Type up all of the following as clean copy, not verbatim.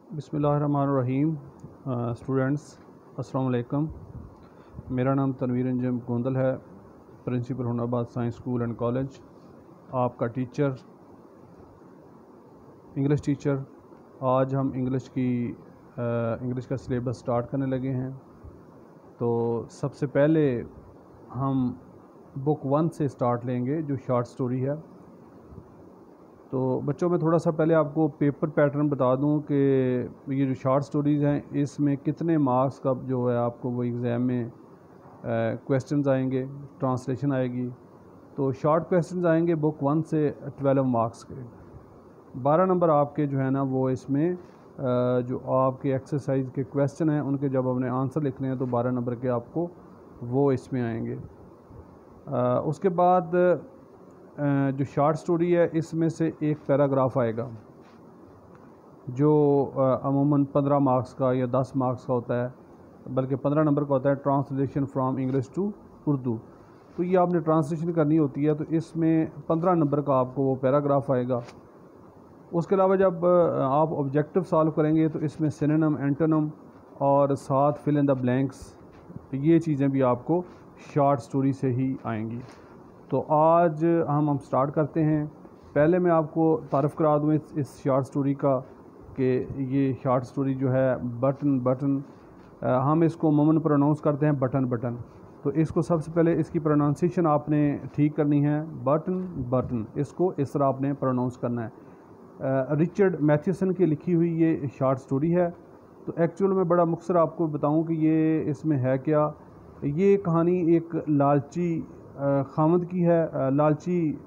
बिस्मिल्लाहिर्रहमानिर्रहीम। स्टूडेंट्स अस्सलाम वालेकुम। मेरा नाम तनवीर अंजम गोंदल है, प्रिंसिपल हुनबाद साइंस स्कूल एंड कॉलेज, आपका टीचर, इंग्लिश टीचर। आज हम इंग्लिश का सिलेबस स्टार्ट करने लगे हैं। तो सबसे पहले हम बुक 1 से स्टार्ट लेंगे, जो शॉर्ट स्टोरी है। तो बच्चों में थोड़ा सा पहले आपको पेपर पैटर्न बता दूं कि ये जो शॉर्ट स्टोरीज़ हैं, इसमें कितने मार्क्स का जो है आपको वो एग्ज़ाम में क्वेश्चंस आएंगे, ट्रांसलेशन आएगी। तो शॉर्ट क्वेश्चंस आएंगे बुक 1 से 12 मार्क्स के। 12 नंबर आपके जो है ना वो इसमें जो आपके एक्सरसाइज के क्वेश्चन हैं उनके जब हमने आंसर लिखने हैं तो 12 नंबर के आपको वो इसमें आएंगे। उसके बाद जो शॉर्ट स्टोरी है इसमें से एक पैराग्राफ आएगा जो अमूमन 15 मार्क्स का या 10 मार्क्स का होता है, बल्कि 15 नंबर का होता है, translation from English to Urdu. तो ये आपने ट्रांसलेशन करनी होती है, तो इसमें 15 नंबर का आपको वो पैराग्राफ आएगा। उसके अलावा जब आप ऑब्जेक्टिव सॉल्व करेंगे तो इसमें सिनोनिम, एंटोनिम और साथ फिल इन द ब्लैंक्स, ये चीज़ें भी आपको शॉर्ट स्टोरी से ही आएंगी। तो आज हम स्टार्ट करते हैं। पहले मैं आपको तारुफ़ करा दूँ इस शॉर्ट स्टोरी का कि ये शॉर्ट स्टोरी जो है बटन हम इसको अमूमन प्रोनाउंस करते हैं बटन। तो इसको सबसे पहले इसकी प्रोनाउंसिएशन आपने ठीक करनी है। बटन, इसको इस तरह आपने प्रोनाउंस करना है। रिचर्ड मैथ्यूसन की लिखी हुई ये शॉर्ट स्टोरी है। तो एक्चुअल में बड़ा मुख्तसर आपको बताऊं कि ये इसमें है क्या। ये कहानी एक लालची खामद की है, लालची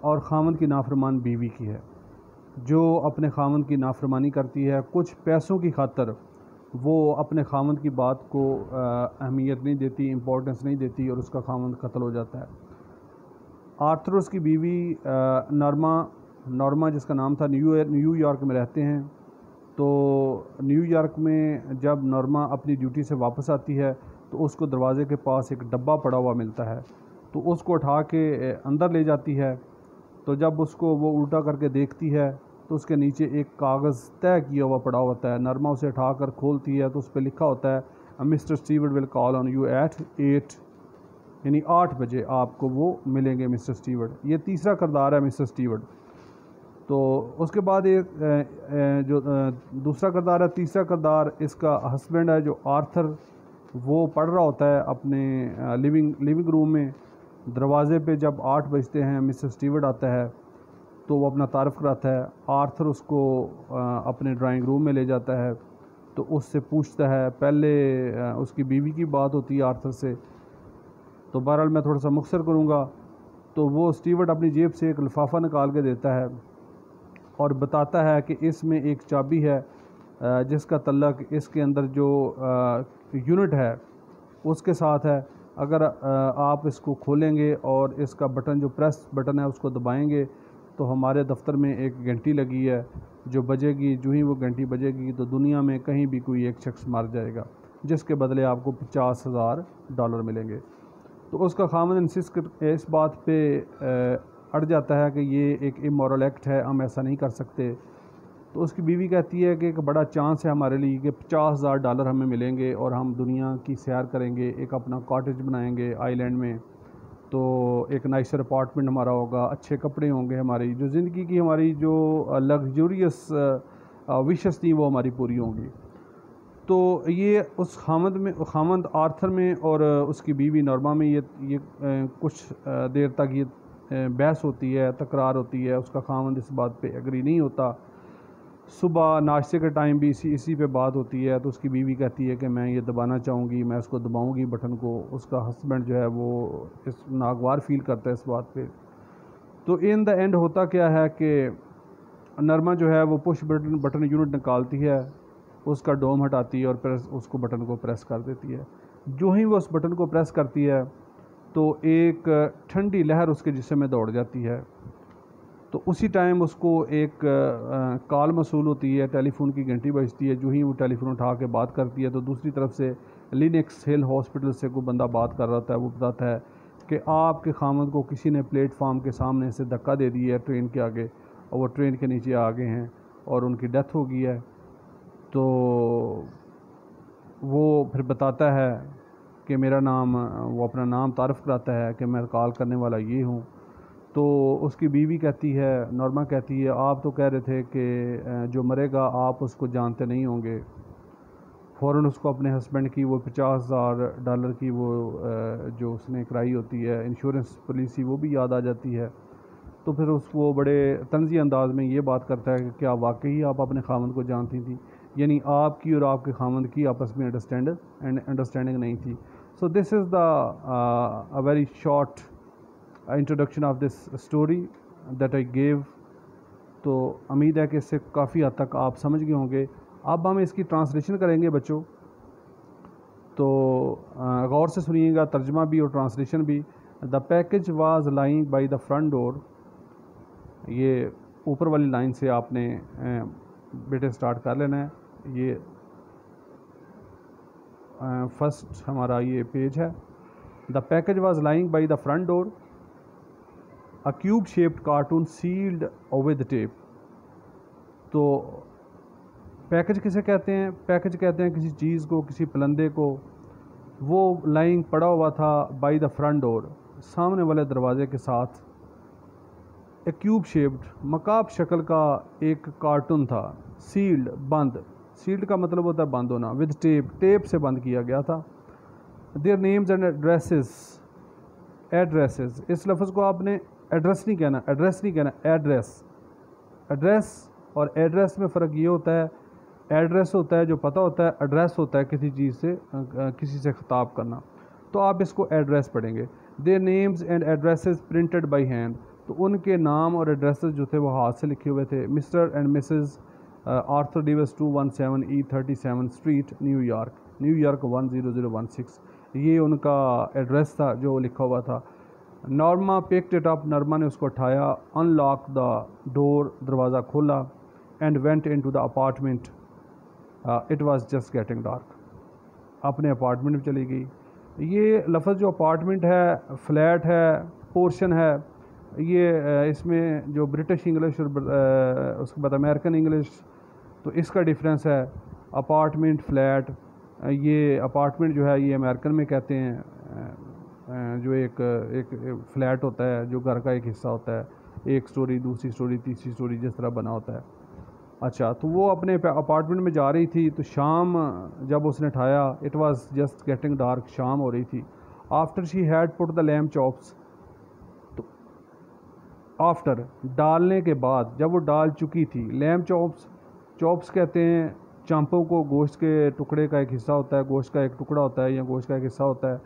और खामद की नाफरमान बीवी की है, जो अपने खामद की नाफरमानी करती है। कुछ पैसों की खातर वो अपने खामद की बात को अहमियत नहीं देती, इम्पोर्टेंस नहीं देती और उसका खामद कत्ल हो जाता है। आर्थर उसकी बीवी नॉर्मा जिसका नाम था, न्यूयॉर्क में रहते हैं। तो न्यूयॉर्क में जब नॉर्मा अपनी ड्यूटी से वापस आती है तो उसको दरवाज़े के पास एक डब्बा पड़ा हुआ मिलता है, तो उसको उठा के अंदर ले जाती है। तो जब उसको वो उल्टा करके देखती है तो उसके नीचे एक कागज़ तय किया हुआ पड़ा होता है। नॉर्मा उसे उठा कर खोलती है तो उस पर लिखा होता है mister Stewart will call on you at 8, यानी 8 बजे आपको वो मिलेंगे मिस्टर स्टीवर्ट। ये तीसरा किरदार है मिस्टर स्टीवर्ट। तो उसके बाद एक जो दूसरा किरदार है, तीसरा किरदार इसका हस्बैंड है जो आर्थर, वो पढ़ रहा होता है अपने लिविंग रूम में। दरवाज़े पे जब 8 बजते हैं मिस्टर स्टीवर्ट आता है तो वो अपना तारफ़ कराता है। आर्थर उसको अपने ड्राइंग रूम में ले जाता है तो उससे पूछता है, पहले उसकी बीवी की बात होती है आर्थर से। तो बहरहाल मैं थोड़ा सा मुख्तसर करूँगा। तो वो स्टीवर्ट अपनी जेब से एक लिफाफा निकाल के देता है और बताता है कि इसमें एक चाबी है जिसका तल्लक इसके अंदर जो यूनिट है उसके साथ है। अगर आप इसको खोलेंगे और इसका बटन जो प्रेस बटन है उसको दबाएंगे तो हमारे दफ्तर में एक घंटी लगी है जो बजेगी। जो ही वो घंटी बजेगी तो दुनिया में कहीं भी कोई एक शख्स मर जाएगा, जिसके बदले आपको $50,000 मिलेंगे। तो उसका खामद इस बात पे अड़ जाता है कि ये एक इमोरल एक्ट है, हम ऐसा नहीं कर सकते। तो उसकी बीवी कहती है कि एक बड़ा चांस है हमारे लिए कि $50,000 हमें मिलेंगे और हम दुनिया की सैर करेंगे, एक अपना कॉटेज बनाएंगे आइलैंड में। तो एक नाइसर अपार्टमेंट हमारा होगा, अच्छे कपड़े होंगे, हमारी जो ज़िंदगी की हमारी जो लग्जूरियस विशेस थी वो हमारी पूरी होंगी। तो ये उस खामद आर्थर में और उसकी बीवी नॉर्मा में ये कुछ देर तक ये बहस होती है, तकरार होती है। उसका खामद इस बात पे एग्री नहीं होता। सुबह नाश्ते के टाइम भी इसी पे बात होती है। तो उसकी बीवी कहती है कि मैं ये दबाना चाहूँगी, मैं इसको दबाऊँगी बटन को। उसका हस्बैंड जो है वो इस नागवार फील करता है इस बात पे। तो इन द एंड होता क्या है कि नरमा जो है वो पुश बटन यूनिट निकालती है, उसका डोम हटाती है और उसको बटन को प्रेस कर देती है। जो ही वो उस बटन को प्रेस करती है तो एक ठंडी लहर उसके जिस्म में दौड़ जाती है। तो उसी टाइम उसको एक कॉल मसूल होती है, टेलीफोन की घंटी बजती है। जो ही वो टेलीफोन उठा के बात करती है तो दूसरी तरफ से लिनक्स हिल हॉस्पिटल से कोई बंदा बात कर रहा होता है। वो बताता है कि आपके खामद को किसी ने प्लेटफार्म के सामने से धक्का दे दिया है ट्रेन के आगे, और वो ट्रेन के नीचे आ गए हैं और उनकी डेथ हो गई है। तो वो फिर बताता है कि मेरा नाम, वो अपना नाम तारफ़ कराता है कि मैं कॉल करने वाला ये हूँ। तो उसकी बीवी कहती है, नॉर्मा कहती है, आप तो कह रहे थे कि जो मरेगा आप उसको जानते नहीं होंगे। फ़ौरन उसको अपने हस्बैंड की वो $50,000 की वो जो उसने कराई होती है इंश्योरेंस पॉलिसी, वो भी याद आ जाती है। तो फिर उसको बड़े तंज़ी अंदाज में ये बात करता है कि क्या वाकई आप अपने खामंद को जानती थी, यानी आपकी और आपके खामंद की आपस में अंडरस्टैंडिंग नहीं थी। So this is the a very short introduction of this story that I gave. तो उम्मीद है कि इससे काफ़ी हद तक आप समझ गए होंगे। अब हम इसकी ट्रांसलेशन करेंगे बच्चों, तो गौर से सुनिएगा, तर्जमा भी और ट्रांसलेशन भी। The package was lying by the front door. ये ऊपर वाली लाइन से आपने बेटे स्टार्ट कर लेना है। ये फर्स्ट हमारा ये पेज है। The package was lying by the front door, a cube shaped carton sealed with tape. तो पैकेज किसे कहते हैं? पैकेज कहते हैं किसी चीज़ को, किसी पलंदे को। वो लाइंग पड़ा हुआ था बाय द फ्रंट डोर, सामने वाले दरवाजे के साथ। ए क्यूब शेप्ड, मकाब शक्ल का एक कार्टून था। सील्ड, बंद। सील्ड का मतलब होता है बंद होना। विद टेप, टेप से बंद किया गया था। Their names and addresses, addresses, इस लफ्ज़ को आपने एड्रेस नहीं कहना, एड्रेस नहीं कहना, एड्रेस। एड्रेस और एड्रेस में फ़र्क ये होता है, एड्रेस होता है जो पता होता है, एड्रेस होता है किसी चीज़ से किसी से ख़िताब करना। तो आप इसको एड्रेस पढ़ेंगे। Their names and addresses printed by hand, तो उनके नाम और एड्रेसेस जो थे वो हाथ से लिखे हुए थे। Mister and Mrs Arthur Davis 217 E37 street, New York, New York 10016, ये उनका एड्रेस था जो लिखा हुआ था। Norma picked it up, Norma ने उसको उठाया। अनलॉक द डोर, दरवाज़ा खोला। And went into the apartment, it was just getting dark, अपने अपार्टमेंट में चली गई। ये लफ्ज़ जो अपार्टमेंट है, फ्लैट है, पोर्शन है, ये इसमें जो ब्रिटिश इंग्लिश और उसके बाद अमेरिकन इंग्लिश, तो इसका डिफरेंस है। अपार्टमेंट, फ्लैट, ये अपार्टमेंट जो है ये अमेरिकन में कहते हैं, जो एक फ्लैट होता है जो घर का एक हिस्सा होता है, एक स्टोरी, दूसरी स्टोरी, तीसरी स्टोरी, जिस तरह बना होता है। अच्छा, तो वो अपने अपार्टमेंट में जा रही थी, तो शाम जब उसने उठाया, it was just getting dark, शाम हो रही थी। After she had put the lamp chops, तो आफ्टर, डालने के बाद, जब वो डाल चुकी थी। लैम्प चॉप्स, चॉप्स कहते हैं चांपों को, गोश्त के टुकड़े का एक हिस्सा होता है, गोश्त का एक टुकड़ा होता है या गोश्त का एक हिस्सा होता है।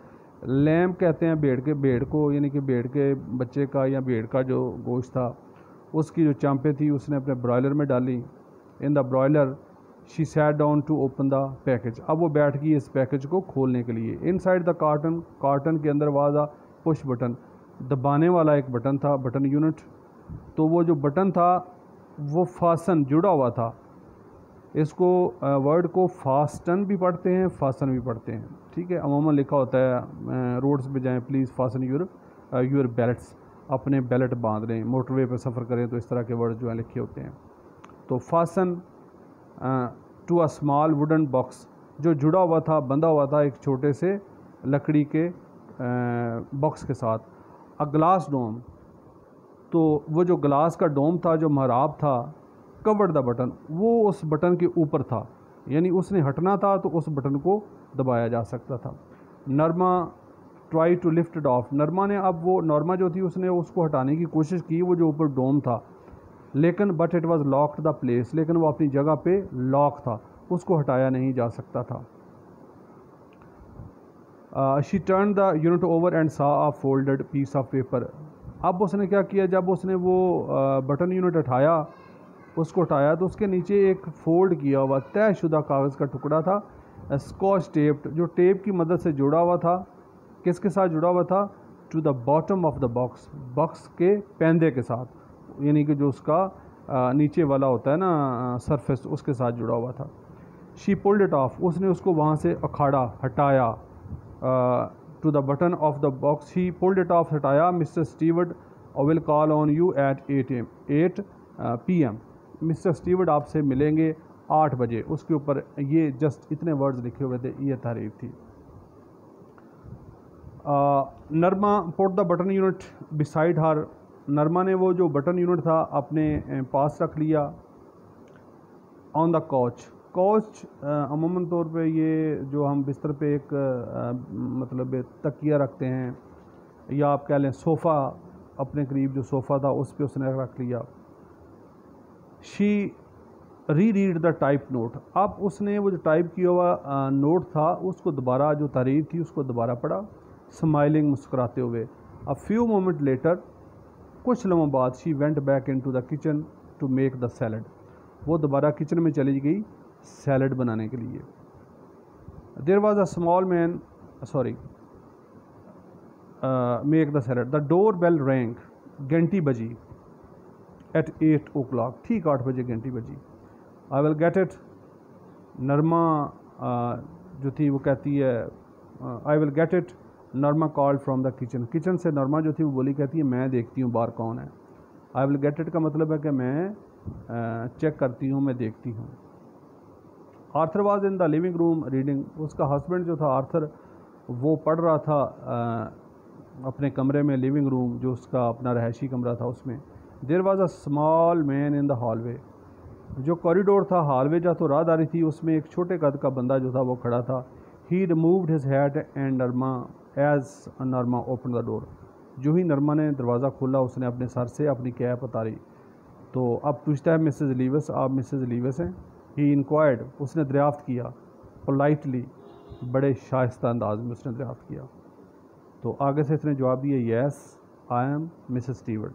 लैम्प कहते हैं भेड़ को, यानी कि भेड़ के बच्चे का या भेड़ का जो गोश्त था उसकी जो चांपें थी उसने अपने ब्रॉयलर में डाली। In the broiler she sat down to open the package, अब वो बैठ गई इस पैकेज को खोलने के लिए। इनसाइड द कार्टन, कार्टन के अंदर वाज अ पुश बटन, दबाने वाला एक बटन था, बटन यूनिट। तो वो जो बटन था वो फासन, जुड़ा हुआ था। इसको वर्ड को फास्टन भी पढ़ते हैं, फासन भी पढ़ते हैं, ठीक है। अमूमन लिखा होता है रोड्स पे जाएं, प्लीज़ फासन योर बेल्ट्स, अपने बेल्ट बांध लें। मोटरवे पर सफ़र करें तो इस तरह के वर्ड जो हैं लिखे होते हैं। तो fastened to a small wooden box, जो जुड़ा हुआ था, बंधा हुआ था एक छोटे से लकड़ी के बॉक्स के साथ। अ ग्लास डोम, तो वो जो ग्लास का डोम था, जो महराब था, कवर्ड द बटन, वो उस बटन के ऊपर था, यानी उसने हटना था तो उस बटन को दबाया जा सकता था। Norma try to lift it off, Norma ने, अब वो नॉर्मा जो थी उसने उसको हटाने की कोशिश की, वो जो ऊपर डोम था, लेकिन but it was locked the place, लेकिन वो अपनी जगह पे लॉक था, उसको हटाया नहीं जा सकता था। She turn the unit over and सा अ फोल्डेड पीस ऑफ पेपर, अब उसने क्या किया, जब उसने वो बटन यूनिट हटाया, उसको हटाया तो उसके नीचे एक फोल्ड किया हुआ तयशुदा कागज़ का टुकड़ा था, स्कॉच टेप्ड, जो टेप की मदद से जुड़ा हुआ था। किसके साथ जुड़ा हुआ था? To the bottom of the box, box के पैंदे के साथ, यानी कि जो उसका नीचे वाला होता है ना सरफेस, उसके साथ जुड़ा हुआ था। शी पुल्ड इट ऑफ, उसने उसको वहाँ से उखाड़ा, हटाया। To the button of the box he pulled it off, हटाया। Mr Stewart will call on you at 8 PM, Mr Stewart आपसे मिलेंगे 8 बजे। उसके ऊपर ये जस्ट इतने वर्ड्स लिखे हुए थे, ये तारीफ थी। Norma put the button unit beside her. Norma ने वो जो बटन यूनिट था अपने पास रख लिया। On the coach. कोच अमूमन तौर पे ये जो हम बिस्तर पे एक मतलब तकिया रखते हैं, या आप कह लें सोफ़ा, अपने करीब जो सोफ़ा था उस पर उसने रख लिया। She read the type note. अब उसने वो जो टाइप किया हुआ नोट था उसको दोबारा, जो तारीफ थी उसको दोबारा पढ़ा, स्माइलिंग, मुस्कुराते हुए। अ फ्यू मोमेंट लेटर, कुछ लम्हों बाद, she went back into the kitchen to make the salad. वो दोबारा किचन में चली गई सैलड बनाने के लिए। There was a small man, sorry, make the salad. The doorbell rang, घंटी बजी। एट 8 o'clock, ठीक 8 बजे घंटी बजी। I will get it. Norma जो थी वो कहती है I will get it. Norma called from the kitchen. Kitchen से नरमा जो थी वो बोली, कहती है मैं देखती हूँ बाहर कौन है। आई विल गेट इट का मतलब है कि मैं चेक करती हूँ, मैं देखती हूँ। Arthur was in the living room reading. उसका हस्बैंड जो था आर्थर, वो पढ़ रहा था अपने कमरे में, लिविंग रूम जो उसका अपना रहायशी कमरा था उसमें। There was a small man in the hallway. जो कॉरिडोर था, हॉलवे जो तो राहदारी थी, उसमें एक छोटे कद का बंदा जो था वो खड़ा था। He removed his hat and Norma as Norma open the door. जो ही नरमा ने दरवाज़ा खोला, उसने अपने सर से अपनी कैप उतारी। तो अब पूछता है, मिसेज़ लीवस, आप मिसेज़ लीवस हैं? ही इंक्वायर्ड, उसने दरियाफ़्त किया। पोलाइटली, बड़े शाइस्ता अंदाज में उसने दरियाफ़्त किया। तो आगे से इसने जवाब दिया, yes I am Mrs Stewart.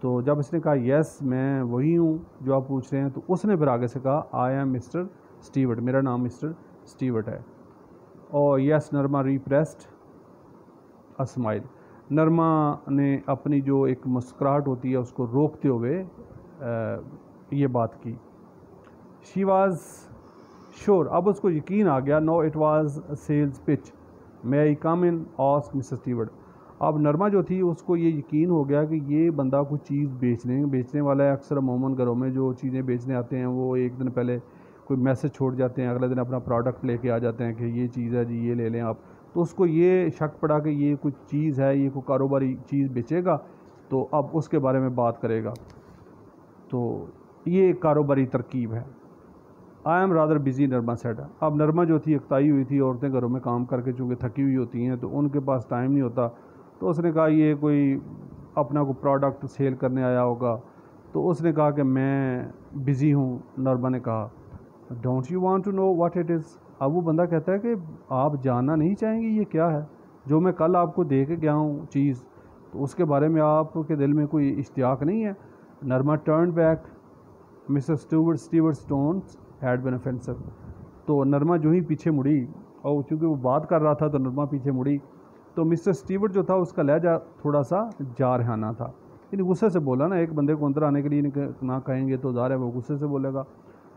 तो जब इसने कहा येस मैं वही हूँ जो आप पूछ रहे हैं, तो उसने फिर आगे से कहा आई एम मिस्टर स्टीवर्ट, मेरा नाम मिस्टर स्टीवर्ट है। और येस नरमा रिप्रेस्ड अ स्माइल। नरमा ने अपनी जो एक मुस्कुराहट होती है उसको रोकते हुए ये बात की। शी वाज श्योर, अब उसको यकीन आ गया। No it was sales pitch, may I come in, ask Mrs Stewart. अब नरमा जो थी उसको ये यकीन हो गया कि ये बंदा कुछ चीज़ बेचने वाला है। अक्सर अमूमन घरों में जो चीज़ें बेचने आते हैं वो एक दिन पहले कोई मैसेज छोड़ जाते हैं, अगले दिन अपना प्रोडक्ट लेके आ जाते हैं कि ये चीज़ है जी, ये ले लें आप। तो उसको ये शक पड़ा कि ये कुछ चीज़ है, ये कोई कारोबारी चीज़ बेचेगा, तो अब उसके बारे में बात करेगा। तो ये कारोबारी तरकीब है। I am rather busy, Norma said. अब नरमा जो थी अक्ताई हुई थी, औरतें घरों में काम करके चूँकि थकी हुई होती हैं तो उनके पास टाइम नहीं होता। तो उसने कहा ये कोई अपना कोई प्रोडक्ट सेल करने आया होगा। तो उसने कहा कि मैं बिज़ी हूँ। नरमा ने कहा, don't you want to know what it is. अब वो बंदा कहता है कि आप जानना नहीं चाहेंगे ये क्या है, जो मैं कल आपको दे के गया हूँ चीज़, तो उसके बारे में आपके दिल में कोई इश्तियाक नहीं है। Norma turn back, Mrs Stewart stones had been offensive. तो नरमा जो ही पीछे मुड़ी, और चूँकि वो बात कर रहा था तो नरमा पीछे मुड़ी, तो मिस्टर स्टीवर्ट जो था उसका लहजा थोड़ा सा जारहाना था। यानी गुस्से से बोला ना, एक बंदे को अंदर आने के लिए ना कहेंगे तो ज़ाहिर है वो गुस्से से बोलेगा।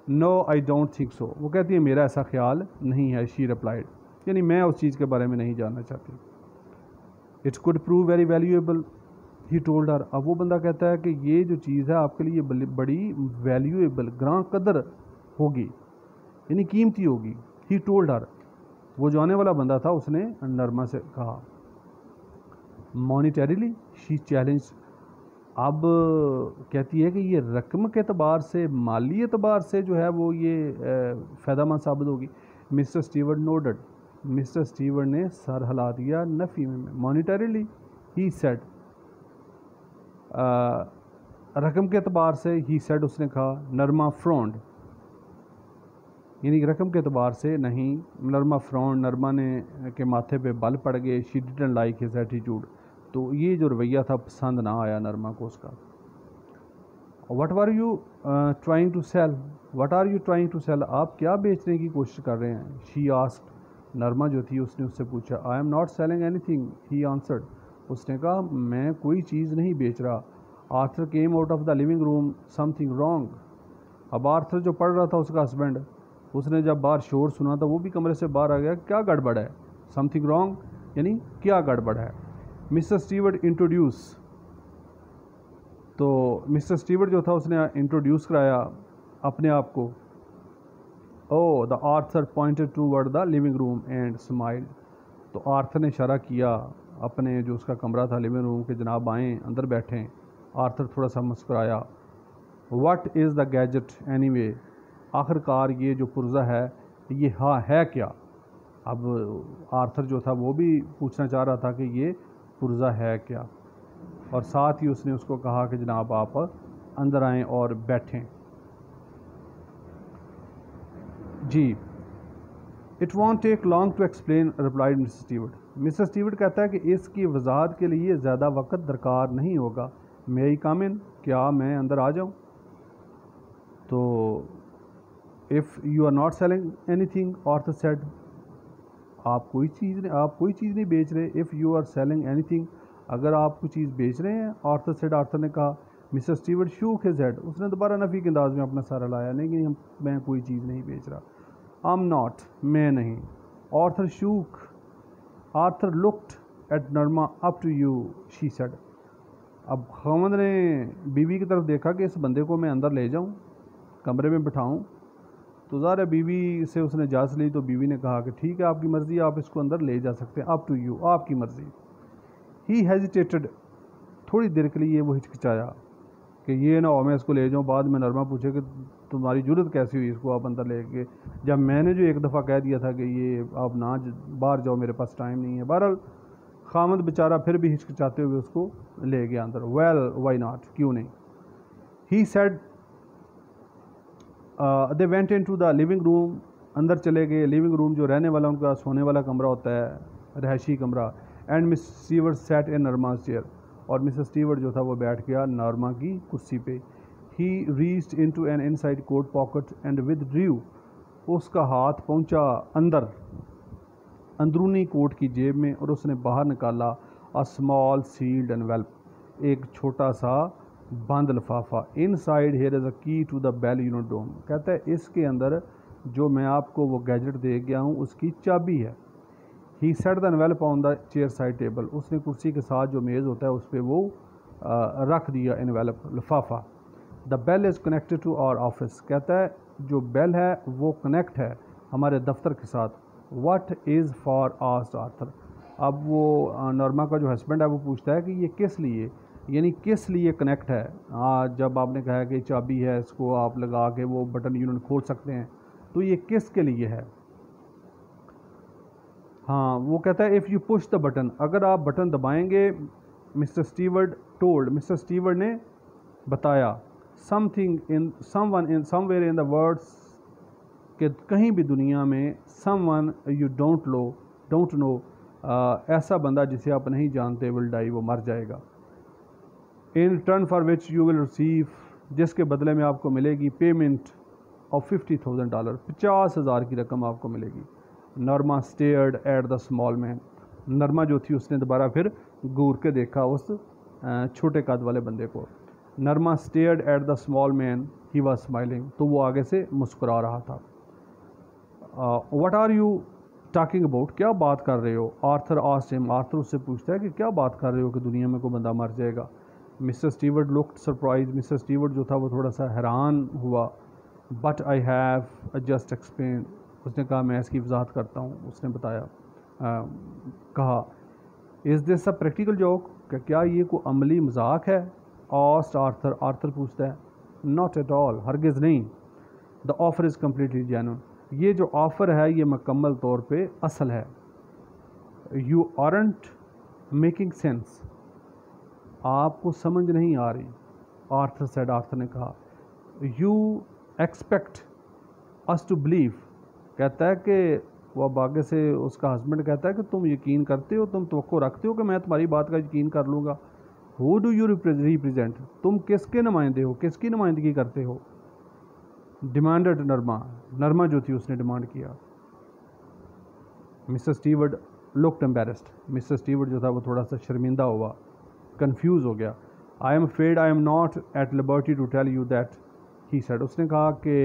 No I don't think so, वो कहती है मेरा ऐसा ख्याल नहीं है। शी रिप्लाइड, यानी मैं उस चीज़ के बारे में नहीं जानना चाहती। It could prove very valuable, he told her. अब वो बंदा कहता है कि ये जो चीज़ है आपके लिए बड़ी वैल्यूएबल, ग्रां कदर होगी, यानी कीमती होगी। ही टोल्ड हर, वो जो आने वाला बंदा था उसने नरमा से कहा। Monetarily she challenge. अब कहती है कि ये रकम के अतबार से, माली एतबार से जो है वो ये फ़ायदेमंद साबित होगी। Mister Stewart nodded, mister Stewart ने सर हिला दिया नफ़ी में। मॉनिटरीली ही सेड, रकम के अतबार से, ही सेड उसने कहा। नरमा फ्रॉन्ड, यानी रकम के अतबार से नहीं। नरमा फ्रॉन्ड, नरमा ने के माथे पे बल पड़ गए। She didn't like his attitude, तो ये जो रवैया था पसंद ना आया नरमा को उसका। What are you trying to sell, what are you trying to sell, आप क्या बेचने की कोशिश कर रहे हैं। शी आस्क्ड, नरमा जो थी उसने उससे पूछा। आई am not selling anything, he answered, उसने कहा मैं कोई चीज़ नहीं बेच रहा। Arthur came out of the living room, something wrong. अब आर्थर जो पढ़ रहा था उसका हस्बैंड, उसने जब बाहर शोर सुना तो वो भी कमरे से बाहर आ गया। क्या गड़बड़ है, समथिंग रॉन्ग, यानी क्या गड़बड़ है। मिस्टर स्टीवर्ट इंट्रोड्यूस, तो मिस्टर स्टीवर्ट जो था उसने इंट्रोड्यूस कराया अपने आप को। Oh the Arthur pointed toward the living room and smiled. तो आर्थर ने इशारा किया अपने जो उसका कमरा था लिविंग रूम के, जनाब आएँ अंदर बैठें। आर्थर थोड़ा सा मुस्कुराया। What is the gadget anyway, आखिरकार ये जो पुर्जा है ये हाँ है क्या। अब आर्थर जो था वो भी पूछना चाह रहा था कि ये पुर्जा है क्या, और साथ ही उसने उसको कहा कि जनाब आप अंदर आएँ और बैठें। जी, it won't take long to explain, replied Mr Stewart. Mr Stewart कहता है कि इसकी वजाहत के लिए ज़्यादा वक्त दरकार नहीं होगा। मे आई कम इन, क्या मैं अंदर आ जाऊँ? तो if you are not selling anything, Arthur said, आप कोई चीज़ नहीं बेच रहे। If you are selling anything, अगर आप कोई चीज़ बेच रहे हैं। आर्थर सेड, आर्थर ने कहा। Mister Stewart shook his head, उसने दोबारा नफ़ी के अंदाज में अपना सारा लाया, नहीं मैं कोई चीज़ नहीं बेच रहा। आई एम नॉट, मैं नहीं। Arthur shook, Arthur looked at Norma, up to you she said. अब खामद ने बीवी की तरफ देखा कि इस बंदे को मैं अंदर ले जाऊं, कमरे में बिठाऊं। तो ज़ाहिर बीवी से उसने इजाज़त ली, तो बीवी ने कहा कि ठीक है आपकी मर्ज़ी, आप इसको अंदर ले जा सकते हैं, अप टू यू, आपकी मर्ज़ी। ही हेजिटेटेड, थोड़ी देर के लिए वो हिचकिचाया कि ये ना हो मैं इसको ले जाऊँ, बाद में नरमा पूछे कि तुम्हारी जुर्रत कैसी हुई इसको आप अंदर ले गए, जब मैंने जो एक दफ़ा कह दिया था कि ये आप ना बाहर जाओ, मेरे पास टाइम नहीं है। बहरहाल खामद बेचारा फिर भी हिचकिचाते हुए उसको ले गया अंदर। वेल वाई नॉट, क्यों नहीं। He said, they went into the living room, अंदर चले गए। लिविंग रूम जो रहने वाला उनका सोने वाला कमरा होता है, रहायशी कमरा। And Miss Stewart sat in Norma's chair, और मिसेस स्टीवर्ट जो था वो बैठ गया नॉर्मा की कुर्सी पे। He reached into an inside coat pocket and withdrew, उसका हाथ पहुंचा अंदर अंदरूनी कोट की जेब में, और उसने बाहर निकाला अ स्मॉल सील्ड एनवेल्प, एक छोटा सा बंद लिफाफा। इनसाइड हियर इज़ अ की टू द बेल यूनिडोम, कहता है इसके अंदर जो मैं आपको वो गैजेट दे गया हूँ उसकी चाबी है। He set the envelope on the chair side table, उसने कुर्सी के साथ जो मेज़ होता है उस पर वो रख दिया एनवेल्प, लिफाफा। The bell is connected to our office, कहता है जो बेल है वो कनेक्ट है हमारे दफ्तर के साथ। What is for asked Arthur, अब वो नॉर्मा का जो हस्बैंड है वो पूछता है कि ये किस लिए, यानी किस लिए कनेक्ट है। जब आपने कहा कि चाबी है, इसको आप लगा के वो बटन यूनिट खोल सकते हैं, तो ये किसके लिए है। हाँ, वो कहता है if you push the button, अगर आप बटन दबाएंगे। Mister Stewart told, mister Stewart ने बताया। Something in someone in somewhere in the words, कि कहीं भी दुनिया में समवन यू डोंट नो, ऐसा बंदा जिसे आप नहीं जानते, विल डाई, वो मर जाएगा। In return for which you will receive, जिसके बदले में आपको मिलेगी पेमेंट ऑफ $50,000, 50,000 की रकम आपको मिलेगी। Norma stared at the small man, Norma जो थी उसने दोबारा फिर घूर के देखा उस छोटे कद वाले बंदे को। Norma stared at the small man, he was smiling, तो वो आगे से मुस्कुरा रहा था। What are you talking about, क्या बात कर रहे हो। आर्थर आस्क्ड हिम, आर्थर उससे पूछता है कि क्या बात कर रहे हो कि दुनिया में कोई बंदा मर जाएगा। Mister Stewart looked surprise, mister Stewart जो था वो थोड़ा सा हैरान हुआ। But I have just explain, उसने कहा मैं इसकी वजाहत करता हूँ। उसने बताया, कहा is this a practical joke, क्या ये कोई अमली मजाक है। आस्क्ड आर्थर, आर्थर पूछता है नॉट एट ऑल, हरगिज़ नहीं। The offer is completely genuine, ये जो ऑफ़र है ये मुकम्मल तौर पे असल है। यू आरंट मेकिंग सेंस, आपको समझ नहीं आ रही। आर्थर सेड, आर्थर ने कहा। You expect us to believe, कहता है कि वह आगे से उसका हस्बैंड कहता है कि तुम यकीन करते हो, तुम तवक्को रखते हो कि मैं तुम्हारी बात का यकीन कर लूँगा। हु डू यू रिप्रेजेंट, तुम किसके नुमाइंदे हो, किसकी नुमाइंदगी करते हो। डिमांडेड नरमा, नरमा जो थी उसने डिमांड किया। Mister Stewart looked embarrassed, mister Stewart जो था वो थोड़ा सा शर्मिंदा हुआ, कंफ्यूज हो गया। I am afraid I am not at liberty to tell you that, he said, उसने कहा कि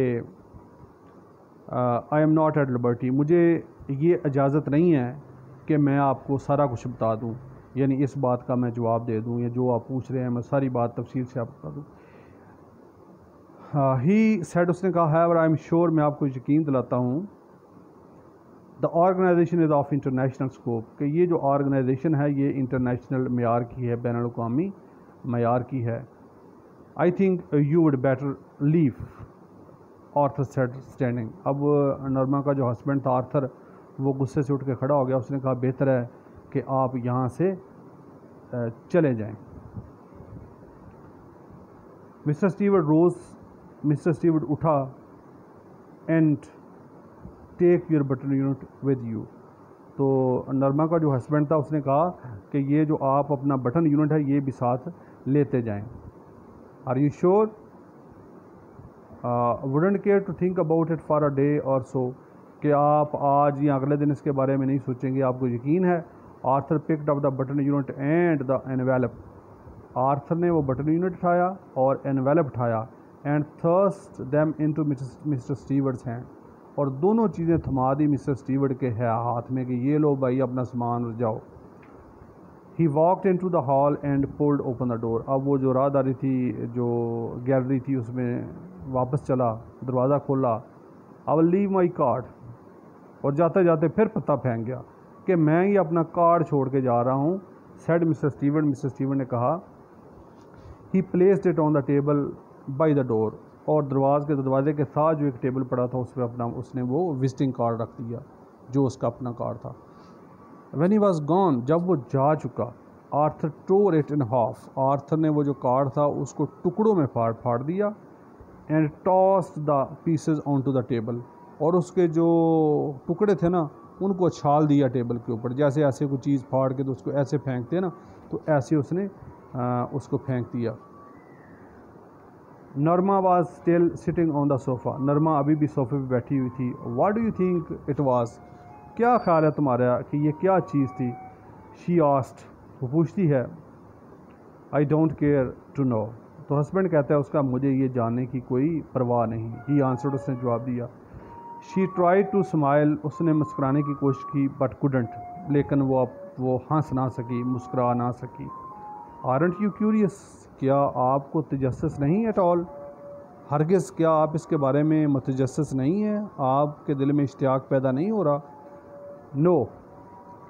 I am not at liberty, मुझे ये इजाज़त नहीं है कि मैं आपको सारा कुछ बता दूँ, यानी इस बात का मैं जवाब दे दूँ, या जो आप पूछ रहे हैं मैं सारी बात तफसील से आप बता दूँ। ही सेड, उसने कहा, हैवर आई एम श्योर, मैं आपको यकीन दिलाता हूँ, the organisation is of international scope, कि ये जो ऑर्गेनाइजेशन है ये इंटरनेशनल मयार की है, बैनुल अक़वामी मयार की है। I think you would better leave, Arthur said standing. अब नॉर्मा का जो हस्बैंड था आर्थर, वो गुस्से से उठ के खड़ा हो गया। उसने कहा, बेहतर है कि आप यहाँ से चले जाएं। Mister Stewart rose, mister Stewart उठा, and take your button unit with you. तो नरमा का जो हस्बैंड था उसने कहा कि ये जो आप अपना बटन यूनिट है ये भी साथ लेते जाएं। Are you sure? Wouldn't care to think about it for a day or so, कि आप आज या अगले दिन इसके बारे में नहीं सोचेंगे, आपको यकीन है? Arthur picked up the button unit and the envelope. Arthur ने वो बटन यूनिट उठाया और एनवेलप उठाया, and thrust them into Mr Stewart's hand, और दोनों चीज़ें थमा दी मिस्टर स्टीवर्ट के हाथ में कि ये लो भाई अपना सामान जाओ। He walked into the hall and pulled open the door. अब वो जो राहदारी थी, जो गैलरी थी, उसमें वापस चला, दरवाज़ा खोला। I will leave my card, और जाते जाते फिर पत्ता फेंक गया कि मैं ही अपना कार्ड छोड़ के जा रहा हूँ। Said mister Stewart, Mr Stewart ने कहा, ही placed it on the table by the door, और दरवाजे के साथ जो एक टेबल पड़ा था उस पर अपना उसने वो विजिटिंग कार्ड रख दिया जो उसका अपना कार्ड था। व्हेन ही वाज गॉन, जब वो जा चुका, Arthur tore it in half, Arthur ने वो जो कार्ड था उसको टुकड़ों में फाड़ दिया, and tossed the pieces onto the table, और उसके जो टुकड़े थे ना उनको छाल दिया टेबल के ऊपर। जैसे ऐसे कोई चीज़ फाड़ के तो उसको ऐसे फेंकते हैं ना, तो ऐसे उसने उसको फेंक दिया। Norma was still sitting on the sofa, Norma अभी भी सोफ़े पे बैठी हुई थी। What do you think it was, क्या ख्याल है तुम्हारा कि ये क्या चीज़ थी? शी आस्क्ड, वो पूछती है। I don't care to know, तो हस्बैंड कहता है उसका, मुझे ये जानने की कोई परवाह नहीं। ही आंसर्ड, उसने जवाब दिया। शी ट्राइड टू स्माइल, उसने मुस्कुराने की कोशिश की, बट कुडंट, लेकिन वो हंस ना सकी, मुस्कुरा ना सकी। आरंट यू क्यूरियस, क्या आपको तजस्सुस नहीं एट ऑल? हरगिज़, क्या आप इसके बारे में मुतजस्सिस नहीं हैं? आपके दिल में इश्तियाक पैदा नहीं हो रहा? No,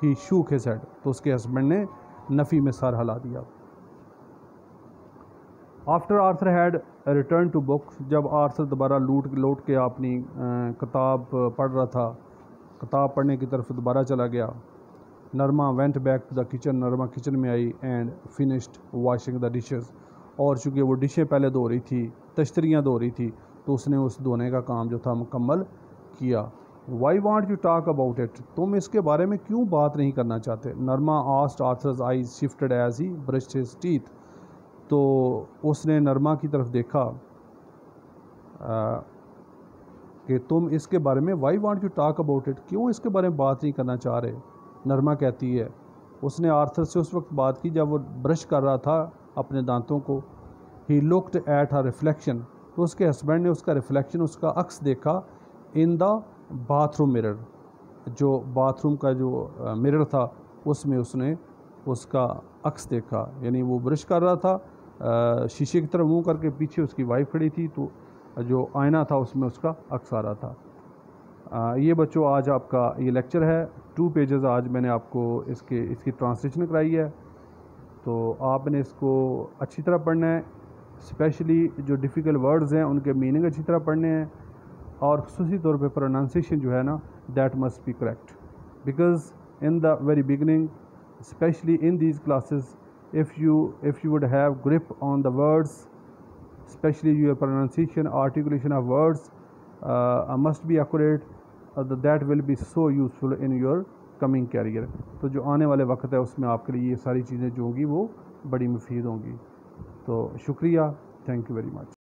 he shook his head, तो उसके हस्बैंड ने नफ़ी में सर हिला दिया। After Arthur had return to book, जब आर्थर दोबारा लौट के अपनी किताब पढ़ रहा था, किताब पढ़ने की तरफ दोबारा चला गया। Norma went back to the kitchen, Norma kitchen में आई, and finished washing the dishes, और चूँकि वो डिशें पहले धो रही थी, तश्तरियाँ धो रही थी, तो उसने उस धोने का काम जो था मुकम्मल किया। Why want you talk about it, तुम इसके बारे में क्यों बात नहीं करना चाहते? Norma asked, Arthur's eyes shifted as he brushed his teeth, तो उसने नरमा की तरफ देखा कि तुम इसके बारे में, why want you talk about it, क्यों इसके बारे में बात नहीं करना चाह रहे? नरमा कहती है, उसने आर्थर से उस वक्त बात की जब वो ब्रश कर रहा था अपने दांतों को। He looked at her reflection, तो उसके हस्बैंड ने उसका रिफ्लेक्शन, उसका अक्स देखा, इन द बाथरूम मिरर, जो बाथरूम का जो मिरर था उसमें उसने उसका अक्स देखा। यानी वो ब्रश कर रहा था, शीशे की तरफ मुंह करके, पीछे उसकी वाइफ खड़ी थी, तो जो आईना था उसमें उसका अक्स आ रहा था। ये बच्चों आज आपका ये लेक्चर है, 2 पेजेस आज मैंने आपको इसकी ट्रांसलेशन कराई है, तो आपने इसको अच्छी तरह पढ़ना है। स्पेशली जो डिफ़िकल्ट वर्ड्स हैं उनके मीनिंग अच्छी तरह पढ़ने हैं, और ख़ुसूसी तौर पे प्रोनाउंसिएशन जो है ना, that must be correct, because in the very beginning, specially in these classes, if you would have grip on the words, especially your pronunciation, articulation of words must be accurate, that will be so useful in your coming career। तो जो आने वाले वक्त है उसमें आपके लिए ये सारी चीज़ें जो होंगी वो बड़ी मुफीद होंगी। तो शुक्रिया, थैंक यू वेरी मच।